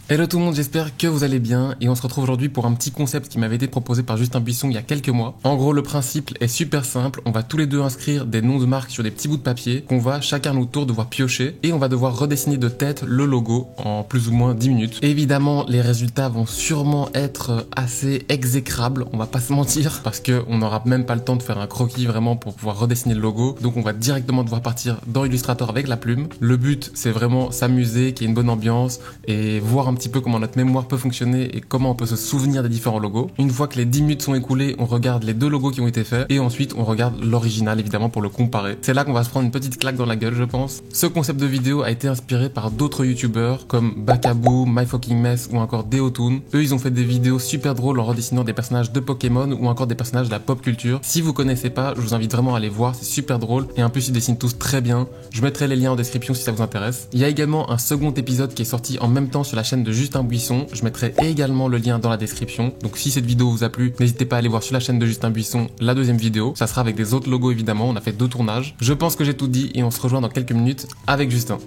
Hello tout le monde, j'espère que vous allez bien et on se retrouve aujourd'hui pour un petit concept qui m'avait été proposé par Justin Buisson il y a quelques mois. En gros, le principe est super simple, on va tous les deux inscrire des noms de marques sur des petits bouts de papier qu'on va chacun à notre tour devoir piocher et on va devoir redessiner de tête le logo en plus ou moins 10 minutes. Évidemment, les résultats vont sûrement être assez exécrables, on va pas se mentir, parce qu'on n'aura même pas le temps de faire un croquis vraiment pour pouvoir redessiner le logo, donc on va directement devoir partir dans Illustrator avec la plume. Le but, c'est vraiment s'amuser, qu'il y ait une bonne ambiance et voir un petit peu comment notre mémoire peut fonctionner et comment on peut se souvenir des différents logos. Une fois que les 10 minutes sont écoulées, on regarde les deux logos qui ont été faits et ensuite on regarde l'original évidemment pour le comparer. C'est là qu'on va se prendre une petite claque dans la gueule, je pense. Ce concept de vidéo a été inspiré par d'autres youtubeurs comme Bakabu, MyFuckingMess ou encore Deotoon. Eux, ils ont fait des vidéos super drôles en redessinant des personnages de Pokémon ou encore des personnages de la pop culture. Si vous connaissez pas, je vous invite vraiment à aller voir, c'est super drôle et en plus ils dessinent tous très bien. Je mettrai les liens en description si ça vous intéresse. Il y a également un second épisode qui est sorti en même temps sur la chaîne de Justin Buisson. Je mettrai également le lien dans la description. Donc si cette vidéo vous a plu, n'hésitez pas à aller voir sur la chaîne de Justin Buisson la deuxième vidéo. Ça sera avec des autres logos évidemment. On a fait 2 tournages. Je pense que j'ai tout dit et on se rejoint dans quelques minutes avec Justin.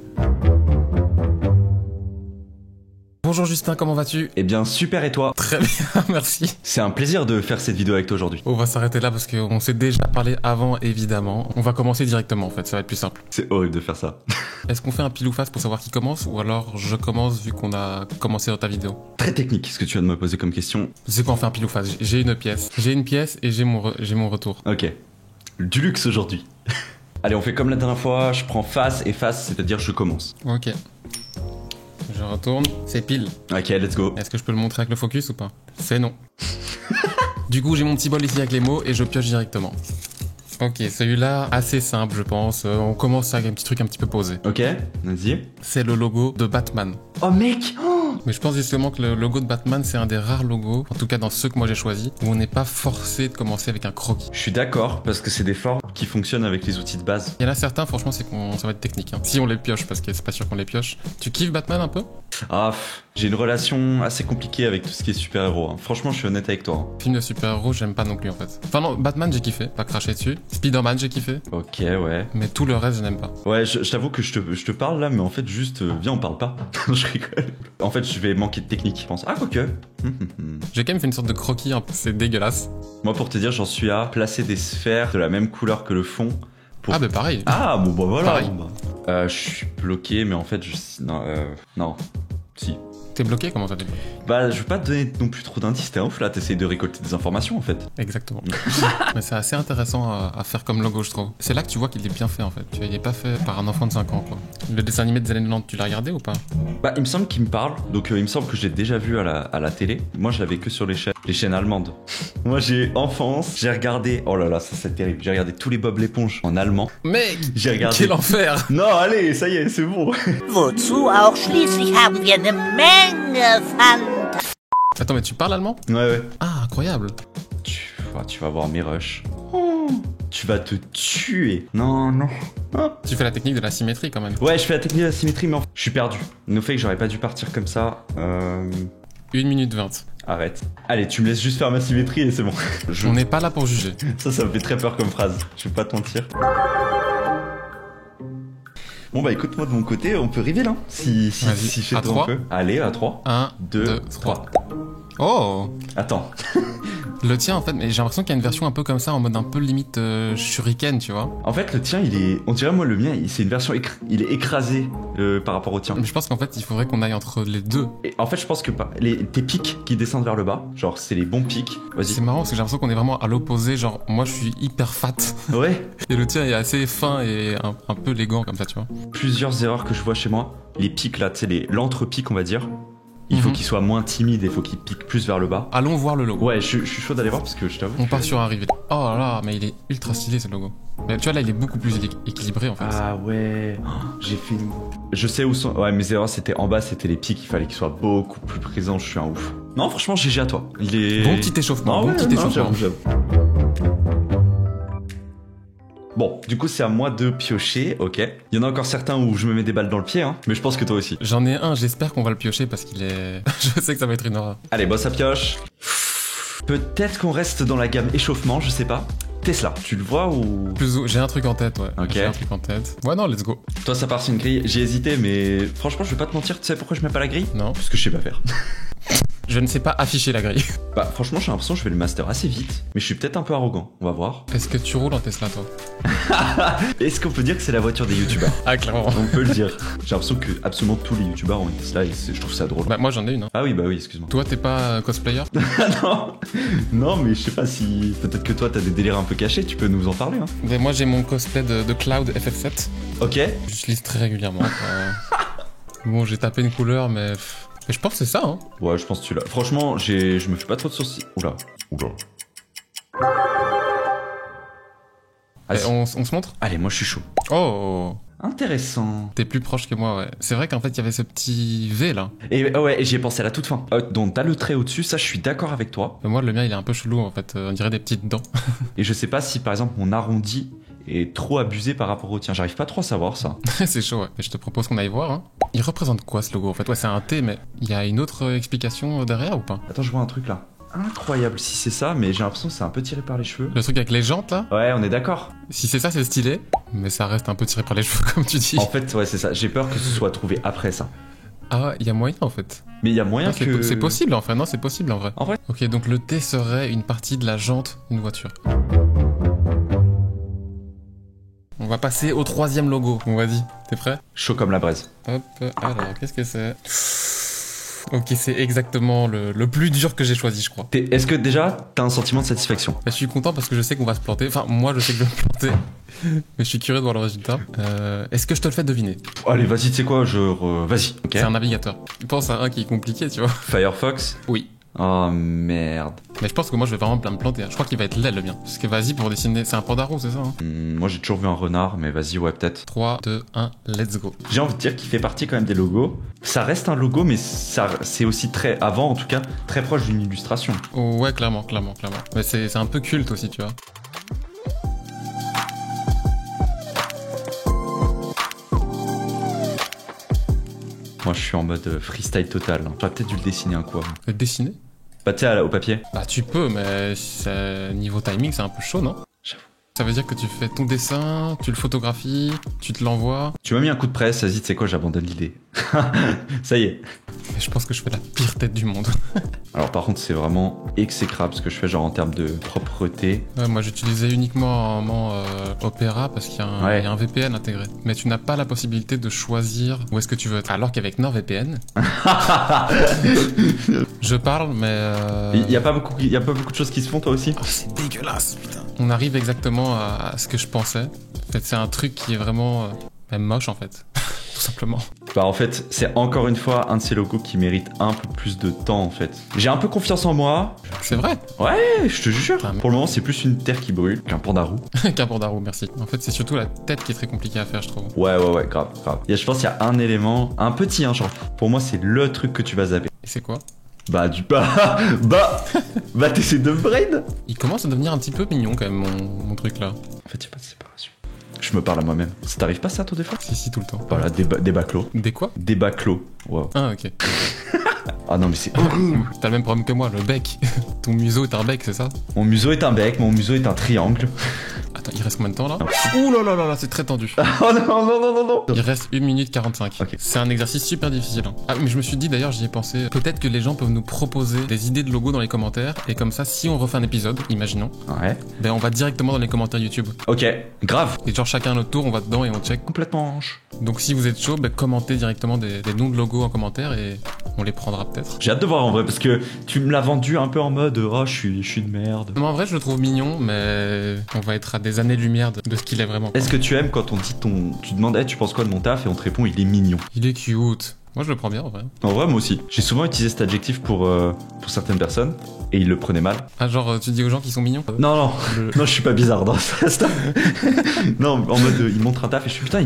Bonjour Justin, comment vas-tu? Eh bien super, et toi? Très bien, merci. C'est un plaisir de faire cette vidéo avec toi aujourd'hui. On va s'arrêter là parce qu'on s'est déjà parlé avant évidemment. On va commencer directement en fait, ça va être plus simple. C'est horrible de faire ça. Est-ce qu'on fait un pile ou face pour savoir qui commence ou alors je commence vu qu'on a commencé dans ta vidéo? Très technique ce que tu viens de me poser comme question. C'est quoi, on fait un pile ou face? J'ai une pièce. J'ai une pièce et j'ai mon retour. Ok. Du luxe aujourd'hui. Allez, on fait comme la dernière fois, je prends face et face, c'est-à-dire je commence. Ok. Je retourne, c'est pile. Ok, let's go. Est-ce que je peux le montrer avec le focus ou pas? C'est non. Du coup, j'ai mon petit bol ici avec les mots et je pioche directement. Ok, celui-là, assez simple, je pense. On commence avec un petit truc un petit peu posé. Ok, vas-y. C'est le logo de Batman. Oh mec! Mais je pense justement que le logo de Batman, c'est un des rares logos, en tout cas dans ceux que moi j'ai choisis, où on n'est pas forcé de commencer avec un croquis. Je suis d'accord, parce que c'est des formes qui fonctionnent avec les outils de base. Il y en a certains, franchement, ça va être technique. Hein. Si on les pioche, parce que c'est pas sûr qu'on les pioche. Tu kiffes Batman un peu? Ah, j'ai une relation assez compliquée avec tout ce qui est super-héros. Hein. Franchement, je suis honnête avec toi. Hein. Film de super-héros, j'aime pas non plus en fait. Enfin non, Batman j'ai kiffé, pas craché dessus. Spider-Man j'ai kiffé. Ok, ouais. Mais tout le reste je n'aime pas. Ouais, je t'avoue que je te parle là, mais en fait juste, viens on parle pas. Je rigole. En fait, je vais manquer de technique, je pense. Ah, quoique. J'ai quand même fait une sorte de croquis, hein. C'est dégueulasse. Moi, pour te dire, j'en suis à placer des sphères de la même couleur que le fond. Pour... Ah bah pareil. Ah, bon bah voilà. Pareil. Je suis bloqué, mais en fait, non. Si. T'es bloqué? Comment ça t'es bloqué? Bah, je veux pas te donner non plus trop d'indices, t'es ouf là, t'essayes de récolter des informations en fait. Exactement. Mais c'est assez intéressant à faire comme logo, je trouve. C'est là que tu vois qu'il est bien fait en fait. Tu vois, il est pas fait par un enfant de 5 ans quoi. Le dessin animé de Zen tu l'as regardé ou pas? Bah, il me semble qu'il me parle, donc il me semble que je l'ai déjà vu à la télé. Moi, je l'avais que sur les chaînes allemandes. Moi, j'ai regardé, oh là là, ça c'est terrible, j'ai regardé tous les Bob l'éponge en allemand. Mec, j'ai regardé. Quel enfer! Non, allez, ça y est, c'est bon. Wozu auch? Schließlich haben wir eine Menge Fanta. Attends, mais tu parles allemand? Ouais. Ah, incroyable. Tu vas voir mes rushs. Tu vas te tuer. Non. Tu fais la technique de la symétrie quand même. Ouais, je fais la technique de la symétrie, mais je suis perdu. Le fait que j'aurais pas dû partir comme ça. 1 minute 20. Arrête. Allez, tu me laisses juste faire ma symétrie et c'est bon. On n'est pas là pour juger. Ça me fait très peur comme phrase. Je vais pas te mentir. Bon bah écoute, moi de mon côté, on peut river là. Si je à 3. Allez, à 3. 1, 2, 3. Oh! Attends. Le tien en fait, mais j'ai l'impression qu'il y a une version un peu comme ça, en mode un peu limite shuriken, tu vois. En fait, le tien, on dirait moi le mien, c'est une version, il est écrasé par rapport au tien. Mais je pense qu'en fait, il faudrait qu'on aille entre les deux. Et en fait, je pense que tes pics qui descendent vers le bas, genre c'est les bons pics. Vas-y. C'est marrant parce que j'ai l'impression qu'on est vraiment à l'opposé, genre moi je suis hyper fat. Ouais. Et le tien est assez fin et un peu élégant comme ça, tu vois. Plusieurs erreurs que je vois chez moi, les pics là, tu sais, l'entre-pic on va dire. Il faut qu'il soit moins timide et il faut qu'il pique plus vers le bas. Allons voir le logo. Ouais, je suis chaud d'aller voir parce que je t'avoue. On part sur un reveal. Oh là là, mais il est ultra stylé ce logo. Mais tu vois là, il est beaucoup plus équilibré en fait. Ah ouais, j'ai fait une... Je sais où sont... Ouais, mes erreurs c'était en bas, c'était les pics, il fallait qu'ils soient beaucoup plus présents, je suis un ouf. Non, franchement, GG à toi. Il est... Bon petit échauffement, échauffement. J'avoue. Bon, du coup, c'est à moi de piocher, ok. Il y en a encore certains où je me mets des balles dans le pied, hein. Mais je pense que toi aussi. J'en ai un, j'espère qu'on va le piocher parce qu'il est... Je sais que ça va être une horreur. Allez, boss à pioche. Peut-être qu'on reste dans la gamme échauffement, je sais pas. Tesla, tu le vois ou... J'ai un truc en tête, ouais. Ok. J'ai un truc en tête. Ouais, non, let's go. Toi, ça part sur une grille. J'ai hésité, mais franchement, je vais pas te mentir. Tu sais pourquoi je mets pas la grille? Non. Parce que je sais pas faire. Je ne sais pas afficher la grille. Bah, franchement, j'ai l'impression que je vais le master assez vite. Mais je suis peut-être un peu arrogant. On va voir. Est-ce que tu roules en Tesla, toi? Est-ce qu'on peut dire que c'est la voiture des youtubeurs? Ah, clairement. On peut le dire. J'ai l'impression que absolument tous les youtubeurs ont une Tesla et je trouve ça drôle. Bah, moi, j'en ai une, hein. Ah oui, bah oui, excuse-moi. Toi, t'es pas cosplayer? non, non, mais je sais pas si... Peut-être que toi, t'as des délires un peu cachés, tu peux nous en parler, hein. Mais moi, j'ai mon cosplay de Cloud FF7. Ok. J'utilise très régulièrement. Bon, j'ai tapé une couleur, mais je pense que c'est ça, hein. Ouais, je pense que tu l'as. Franchement, je me fais pas trop de soucis. Oula. Allez, on se montre? Allez, moi je suis chaud. Oh, Intéressant. t'es plus proche que moi, ouais. C'est vrai qu'en fait, il y avait ce petit V, là. Et ouais, j'y ai pensé à la toute fin. Donc t'as le trait au-dessus, ça je suis d'accord avec toi. Mais moi, le mien, il est un peu chelou, en fait. On dirait des petites dents. Et je sais pas si par exemple mon arrondi est trop abusé par rapport au tien. J'arrive pas trop à savoir ça. C'est chaud, ouais. Et je te propose qu'on aille voir, hein. Il représente quoi, ce logo? En fait, ouais, c'est un T, mais il y a une autre explication derrière ou pas? Attends, je vois un truc là. Incroyable si c'est ça, mais j'ai l'impression que c'est un peu tiré par les cheveux. Le truc avec les jantes, là? Ouais, on est d'accord. Si c'est ça, c'est stylé. Mais ça reste un peu tiré par les cheveux, comme tu dis. En fait, ouais, c'est ça. J'ai peur que ce soit trouvé après ça. Ah, il y a moyen, en fait. Mais il y a moyen Ah, que... c'est possible, en fait. Non, c'est possible, en vrai. En vrai. Ok, donc le T serait une partie de la jante d'une voiture. On va passer au troisième logo. Bon, vas-y, t'es prêt? Chaud comme la braise. Hop, alors, qu'est-ce que c'est? Ok, c'est exactement le plus dur que j'ai choisi, je crois. Est-ce que déjà, t'as un sentiment de satisfaction? Bah, je suis content parce que je sais qu'on va se planter. Enfin, moi, je sais que je vais me planter. Mais je suis curieux de voir le résultat. Est-ce que je te le fais deviner? Allez, vas-y, tu sais quoi, vas-y, ok. C'est un navigateur. Pense à un qui est compliqué, tu vois. Firefox? Oui. Oh, merde. Mais je pense que moi, je vais vraiment me planter. Je crois qu'il va être laid, le mien. Parce que vas-y, pour dessiner... C'est un panda roux, c'est ça, hein? Moi, j'ai toujours vu un renard, mais vas-y, ouais, peut-être. 3, 2, 1, let's go. J'ai envie de dire qu'il fait partie quand même des logos. Ça reste un logo, mais c'est aussi très, avant en tout cas, très proche d'une illustration. Oh, ouais, clairement. Mais c'est un peu culte aussi, tu vois. Moi, je suis en mode freestyle total. J'aurais peut-être dû le dessiner un coup avant. Le dessiner? Bah, tu sais, au papier. Bah, tu peux, mais niveau timing, c'est un peu chaud, non? J'avoue. Ça veut dire que tu fais ton dessin, tu le photographies, tu te l'envoies. Tu m'as mis un coup de presse, vas-y, tu sais quoi, j'abandonne l'idée. Ça y est. Mais je pense que je fais la pire tête du monde. Alors par contre, c'est vraiment exécrable ce que je fais, genre en termes de propreté. Ouais, moi j'utilisais uniquement Opera parce qu'il y a un VPN intégré. Mais tu n'as pas la possibilité de choisir où est-ce que tu veux être. Alors qu'avec NordVPN, je parle, mais... Il y a pas beaucoup de choses qui se font toi aussi? Oh, c'est dégueulasse, putain. On arrive exactement à ce que je pensais. En fait, c'est un truc qui est vraiment même moche en fait. Tout simplement. Bah en fait, c'est encore une fois un de ces logos qui mérite un peu plus de temps en fait. J'ai un peu confiance en moi. C'est vrai. Ouais, je te jure. Ah, mais... Pour le moment, c'est plus une terre qui brûle qu'un panda roux. Qu'un panda roux, merci. En fait, c'est surtout la tête qui est très compliquée à faire, je trouve. Ouais, grave. Je pense qu'il y a un élément, un petit, hein, genre. Pour moi, c'est le truc que tu vas zapper. Et c'est quoi? Bah, t'essaies de me braid. Il commence à devenir un petit peu mignon quand même, mon truc là. En fait, y'a pas de séparation. Je me parle à moi-même. Ça t'arrive pas ça, toi, des fois? Si, tout le temps. Voilà, débat clos. Des quoi? Débat clos. Wow. Ah, ok. Ah non, mais c'est... T'as le même problème que moi, le bec. Ton museau est un bec, c'est ça? Mon museau est un bec, mon museau est un triangle. Attends, il reste combien de temps là? Ouh là là, c'est très tendu. Oh non. Il reste 1 minute 45. Okay. C'est un exercice super difficile. Hein. Ah, mais je me suis dit d'ailleurs, j'y ai pensé. Peut-être que les gens peuvent nous proposer des idées de logos dans les commentaires. Et comme ça, si on refait un épisode, imaginons, ouais, ben on va directement dans les commentaires YouTube. Ok, grave. Et genre chacun à notre tour, on va dedans et on check. Complètement hanche. Donc si vous êtes chaud, ben commentez directement des noms de logos en commentaire et on les prendra peut-être. J'ai hâte de voir en vrai parce que tu me l'as vendu un peu en mode oh je suis une merde. Mais en vrai je le trouve mignon, mais on va être à des années-lumière de ce qu'il est vraiment. Est-ce que tu aimes quand on dit tu demandes hey, tu penses quoi de mon taf et on te répond il est mignon? Il est cute. Moi je le prends bien en vrai. En vrai moi aussi. J'ai souvent utilisé cet adjectif pour certaines personnes et ils le prenaient mal. Ah genre tu dis aux gens qu'ils sont mignons? Non, je suis pas bizarre dans ça. Non, en mode il montre un taf et je suis putain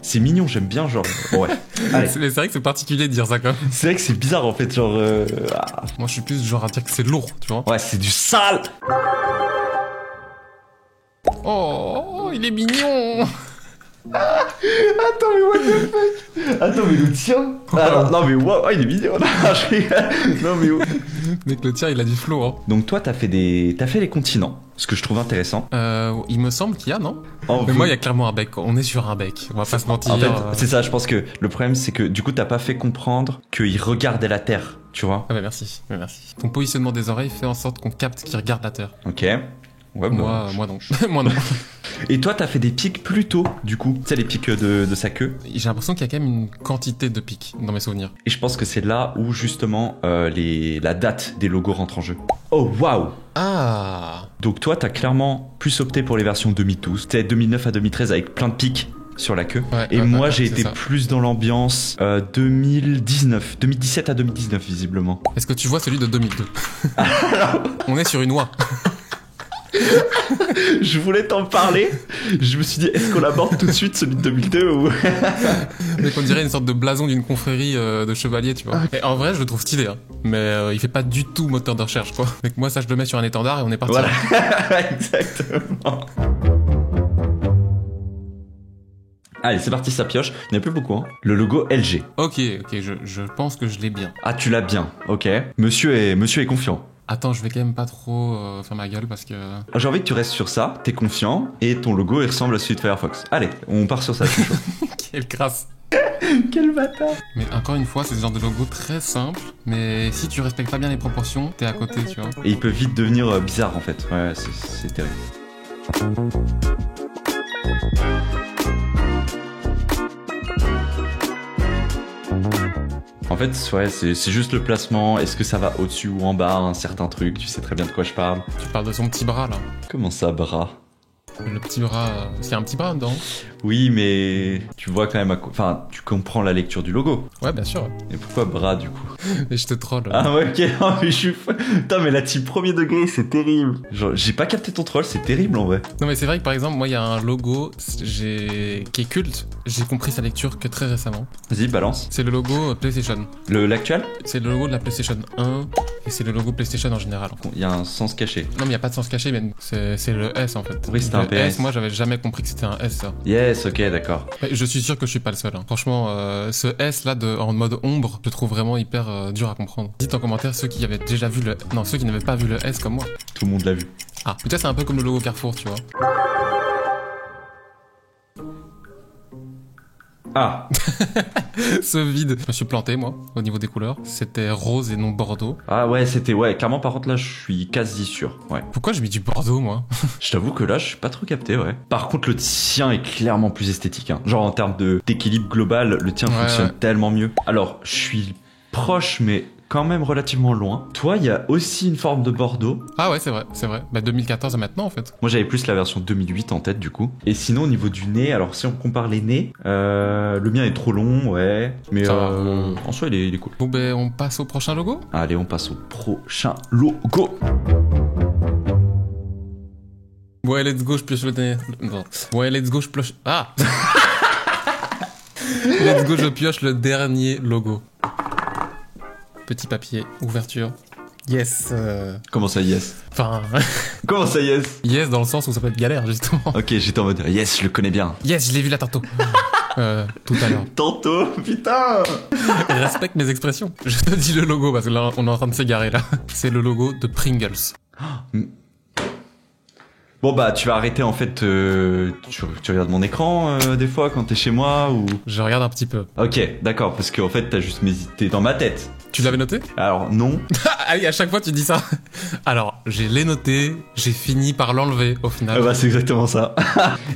c'est mignon, j'aime bien genre. Ouais. Allez. C'est vrai que c'est particulier de dire ça quand même. C'est vrai que c'est bizarre en fait genre. Moi je suis plus genre à dire que c'est lourd, tu vois. Ouais, c'est du sale. Oh, il est mignon. Attends, mais what the fuck? Attends, mais le tien? Ah, non, mais wow, il est mignon. Non, je rigole. Non, mais Mec, le tien, il a du flow, hein. Donc toi, t'as fait les continents, ce que je trouve intéressant. Il me semble qu'il y a, non? En Mais moi, il y a clairement un bec. On est sur un bec. On va pas se mentir. En fait, c'est ça, je pense que le problème, c'est que du coup, t'as pas fait comprendre qu'il regardait la Terre, tu vois. Ah bah merci, merci. Ton positionnement des oreilles fait en sorte qu'on capte qu'il regarde la Terre. Ok. Ouais, Moi non. Moi non. Et toi, t'as fait des pics plus tôt, du coup. Tu sais, les pics de sa queue. J'ai l'impression qu'il y a quand même une quantité de pics dans mes souvenirs. Et je pense que c'est là où, justement, la date des logos rentre en jeu. Oh, waouh! Ah! Donc toi, t'as clairement plus opté pour les versions 2012. C'était 2009 à 2013 avec plein de pics sur la queue. Ouais, et moi, j'ai c'est été ça. plus dans l'ambiance 2017 à 2019, visiblement. Est-ce que tu vois celui de 2002? On est sur une oie. Je voulais t'en parler. Je me suis dit, est-ce qu'on l'aborde tout de suite, celui de 2002 ou... Mais qu'on dirait une sorte de blason d'une confrérie de chevaliers, tu vois. Et en vrai, je le trouve stylé, hein. Mais il fait pas du tout moteur de recherche, quoi. Donc moi, ça, je le mets sur un étendard et on est parti. Voilà, exactement. Allez, c'est parti, ça pioche. Il n'y en a plus beaucoup, hein. Le logo LG. Ok, je pense que je l'ai bien. Ah, tu l'as bien, ok. Monsieur est confiant. Attends, je vais quand même pas trop faire ma gueule parce que... J'ai envie que tu restes sur ça, t'es confiant, et ton logo, il ressemble à celui de Firefox. Allez, on part sur ça, je suis chaud. Quelle crasse. Quel bâtard. Mais encore une fois, c'est ce genre de logo très simple, mais si tu respectes pas bien les proportions, t'es à côté, tu vois. Et il peut vite devenir bizarre, en fait. Ouais, c'est terrible. En fait, ouais, c'est juste le placement. Est-ce que ça va au-dessus ou en bas, un certain truc? Tu sais très bien de quoi je parle. Tu parles de son petit bras, là. Comment ça, bras? Le petit bras... Parce qu'il y a un petit bras dedans. Oui, mais tu vois quand même enfin, tu comprends la lecture du logo. Ouais, bien sûr. Et pourquoi bras, du coup? Et je te troll. Ah ouais, ok, non, mais je suis... Putain, mais la team premier degré, c'est terrible. Genre, j'ai pas capté ton troll, c'est terrible, en vrai. Non, mais c'est vrai que, par exemple, moi, il y a un logo qui est culte. J'ai compris sa lecture que très récemment. Vas-y, balance. C'est le logo PlayStation. L'actuel? C'est le logo de la PlayStation 1 et c'est le logo PlayStation en général. Il y a un sens caché. Non, mais il n'y a pas de sens caché, mais c'est le S en fait. Oui, c'était un le PS. S, moi j'avais jamais compris que c'était un S ça. Yes, ok, d'accord. Mais je suis sûr que je suis pas le seul. Hein. Franchement, ce S là en mode ombre, je le trouve vraiment hyper dur à comprendre. Dites en commentaire ceux qui avaient déjà vu le... Non, ceux qui n'avaient pas vu le S comme moi. Tout le monde l'a vu. Ah, peut-être c'est un peu comme le logo Carrefour, tu vois. Ah. Ce vide. Je me suis planté moi, au niveau des couleurs. C'était rose et non bordeaux. Ah ouais, c'était... Ouais, clairement, par contre, là, je suis quasi sûr. Ouais. Pourquoi j'ai mis du bordeaux moi? Je t'avoue que là, je suis pas trop capté, ouais. Par contre, le tien est clairement plus esthétique, hein. Genre, en termes d'équilibre global, le tien fonctionne tellement mieux. Alors, je suis proche, mais quand même relativement loin. Toi, il y a aussi une forme de bordeaux. Ah ouais, c'est vrai. Bah 2014 à maintenant en fait. Moi, j'avais plus la version 2008 en tête, du coup. Et sinon, au niveau du nez, alors si on compare les nez, le mien est trop long, ouais. Mais Ça va. en soi, il est cool. Bon ben on passe au prochain logo. Allez, on passe au prochain logo. Ouais, let's go, je pioche le nez. Non. Ouais, let's go, je pioche... Ah. Let's go, je pioche le dernier logo. Petit papier, ouverture. Yes. Comment ça, yes? Enfin... Comment ça, yes? yes dans le sens où ça peut être galère, justement. Ok, j'étais en mode, yes, je le connais bien. Yes, je l'ai vu là tantôt. Tout à l'heure. Tantôt, putain. Respecte mes expressions. Je te dis le logo, parce que là, on est en train de s'égarer, là. C'est le logo de Pringles. Bon bah tu vas arrêter en fait, tu regardes mon écran des fois quand t'es chez moi ou... Je regarde un petit peu. Ok, d'accord, parce qu'en fait t'as juste t'es dans ma tête. Tu l'avais noté? Alors non. Ah oui, à chaque fois tu dis ça. Alors, j'ai les noté, j'ai fini par l'enlever au final. Bah c'est exactement ça.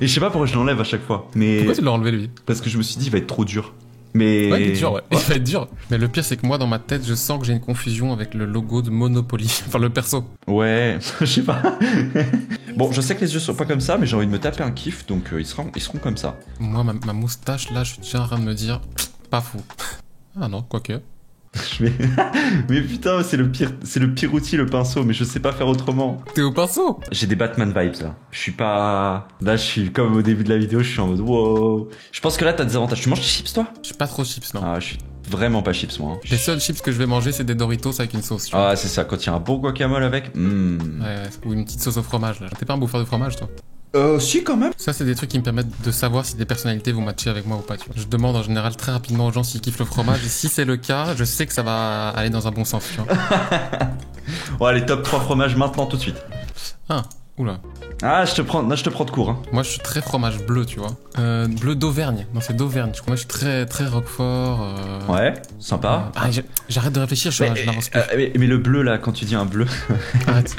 Et je sais pas pourquoi je l'enlève à chaque fois, mais... Pourquoi tu l'as enlevé lui? Parce que je me suis dit il va être trop dur. Mais... Ouais, il est dur, ouais. Il va être dur. Mais le pire, c'est que moi, dans ma tête, je sens que j'ai une confusion avec le logo de Monopoly. Enfin, le perso. Ouais, je sais pas. Bon, je sais que les yeux sont pas comme ça, mais j'ai envie de me taper un kiff, donc ils seront comme ça. Moi, ma moustache, là, je suis déjà en train de me dire, pas fou. Ah non, quoique. Mais putain, c'est le pire outil, le pinceau, mais je sais pas faire autrement. T'es au pinceau? J'ai des Batman vibes là. Je suis pas... Là, je suis comme au début de la vidéo, je suis en mode wow. Je pense que là, t'as des avantages. Tu manges des chips, toi? Je suis pas trop chips, non. Ah, je suis vraiment pas chips, moi. Les seuls chips que je vais manger, c'est des Doritos avec une sauce. Tu vois. Ah, c'est ça, quand il y a un bon guacamole avec. Ouais, ou une petite sauce au fromage, là. T'es pas un bouffeur de fromage, toi? Si, quand même. Ça, c'est des trucs qui me permettent de savoir si des personnalités vont matcher avec moi ou pas, tu vois. Je demande en général très rapidement aux gens s'ils kiffent le fromage, et si c'est le cas, je sais que ça va aller dans un bon sens, tu vois. Bon, allez, top 3 fromages maintenant, tout de suite. Ah, oula. Ah, je te prends de court, hein. Moi, je suis très fromage bleu, tu vois. Bleu d'Auvergne. Non, c'est d'Auvergne. Moi, je suis très, très roquefort. Ouais, sympa. J'arrête de réfléchir, je n'avance plus. Mais le bleu, là, quand tu dis un bleu... Arrête.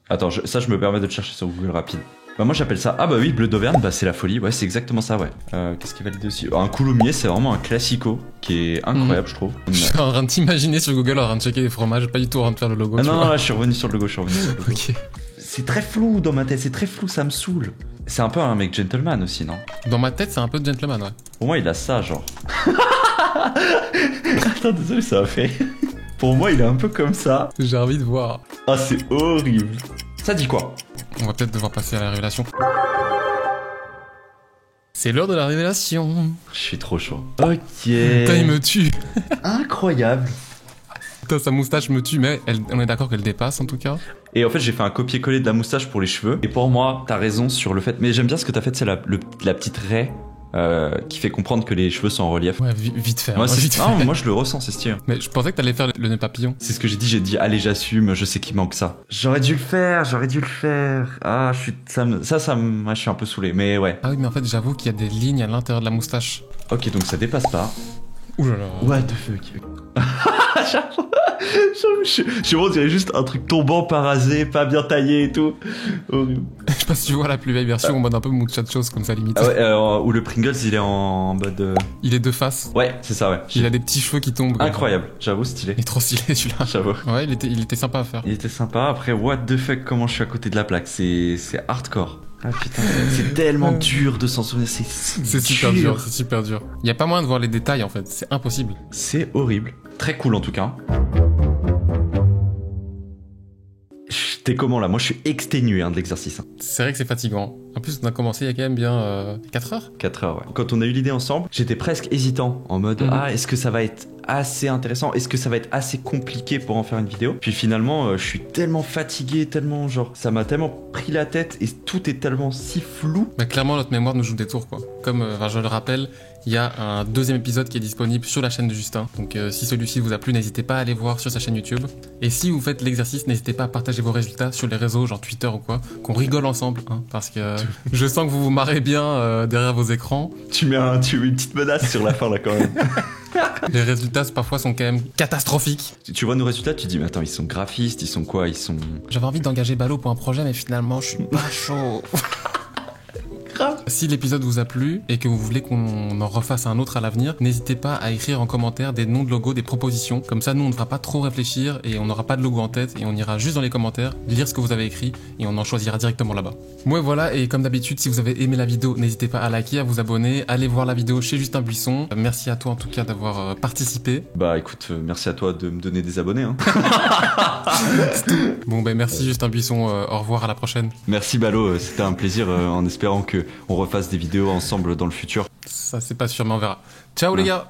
Attends, ça, je me permets de le chercher sur Google rapide. Bah moi j'appelle ça, ah bah oui, bleu d'Auvergne, bah c'est la folie, ouais c'est exactement ça, ouais. Qu'est-ce qui est validé aussi? Un coulommiers, c'est vraiment un classico qui est incroyable, je trouve. Je suis en train de t'imaginer sur Google en train de checker les fromages, pas du tout en train de faire le logo. Ah non, là je suis revenu sur le logo, Ok. C'est très flou dans ma tête, c'est très flou, ça me saoule. C'est un peu un mec gentleman aussi, non? Dans ma tête, c'est un peu de gentleman, ouais. Pour moi il a ça, genre. Attends, désolé, ça a fait. Pour moi il est un peu comme ça. J'ai envie de voir. Ah c'est horrible. Ça dit quoi? On va peut-être devoir passer à la révélation. C'est l'heure de la révélation. Je suis trop chaud. Ok. Putain, il me tue. Incroyable. Putain, sa moustache me tue, mais on est d'accord qu'elle dépasse en tout cas. Et en fait, j'ai fait un copier-coller de la moustache pour les cheveux. Et pour moi, t'as raison sur le fait. Mais j'aime bien ce que t'as fait, c'est la petite raie qui fait comprendre que les cheveux sont en relief. Ouais, vite fait. Moi, vite fait. moi, je le ressens, c'est stylé. Mais je pensais que t'allais faire le nœud papillon. C'est ce que j'ai dit, allez, j'assume, je sais qu'il manque ça. J'aurais dû le faire. Ah, je suis un peu saoulé, mais ouais. Ah oui, mais en fait, j'avoue qu'il y a des lignes à l'intérieur de la moustache. Ok, donc ça dépasse pas. Ouh là là. What the fuck. Je on dirait juste un truc tombant, parasé, pas bien taillé et tout. Horrible. Je sais pas si tu vois la plus vieille version en mode un peu muchachos comme ça limite. Ah ouais, où le Pringles il est en mode. Il est de face. Ouais, c'est ça, ouais. Il a des petits cheveux qui tombent. Incroyable, j'avoue, stylé. Il est trop stylé celui-là. J'avoue. Ouais, il était sympa à faire. Il était sympa. Après, what the fuck, comment je suis à côté de la plaque. C'est hardcore. Ah putain, c'est tellement dur de s'en souvenir. C'est super dur, c'est super dur. Il y a pas moyen de voir les détails en fait, c'est impossible. C'est horrible. Très cool en tout cas. T'es comment là? Moi je suis exténué de l'exercice. C'est vrai que c'est fatigant. En plus on a commencé il y a quand même bien 4 heures. 4 heures, ouais. Quand on a eu l'idée ensemble, j'étais presque hésitant en mode est-ce que ça va être assez intéressant? Est-ce que ça va être assez compliqué pour en faire une vidéo? Puis finalement je suis tellement fatigué, tellement genre ça m'a tellement pris la tête et tout est tellement si flou. Bah clairement notre mémoire nous joue des tours quoi. Comme je le rappelle, il y a un deuxième épisode qui est disponible sur la chaîne de Justin. Donc si celui-ci vous a plu, n'hésitez pas à aller voir sur sa chaîne YouTube. Et si vous faites l'exercice, n'hésitez pas à partager vos résultats sur les réseaux, genre Twitter ou quoi, qu'on rigole ensemble, hein, parce que je sens que vous vous marrez bien derrière vos écrans. Tu mets une petite menace sur la fin là quand même. Les résultats parfois sont quand même catastrophiques. Tu vois nos résultats, tu te dis mais attends, ils sont graphistes, ils sont quoi? Ils sont... J'avais envie d'engager Ballot pour un projet, mais finalement je suis pas chaud. Si l'épisode vous a plu et que vous voulez qu'on en refasse un autre à l'avenir, n'hésitez pas à écrire en commentaire des noms de logos, des propositions. Comme ça, nous, on ne devra pas trop réfléchir et on n'aura pas de logo en tête et on ira juste dans les commentaires lire ce que vous avez écrit et on en choisira directement là-bas. Moi, voilà, et comme d'habitude, si vous avez aimé la vidéo, n'hésitez pas à liker, à vous abonner, allez voir la vidéo chez Justin Buisson. Merci à toi en tout cas d'avoir participé. Bah écoute, merci à toi de me donner des abonnés. Hein. Bon, ben merci Justin Buisson, au revoir, à la prochaine. Merci Ballot, c'était un plaisir en espérant que on refasse des vidéos ensemble dans le futur. Ça c'est pas sûr mais on verra. Ciao les gars.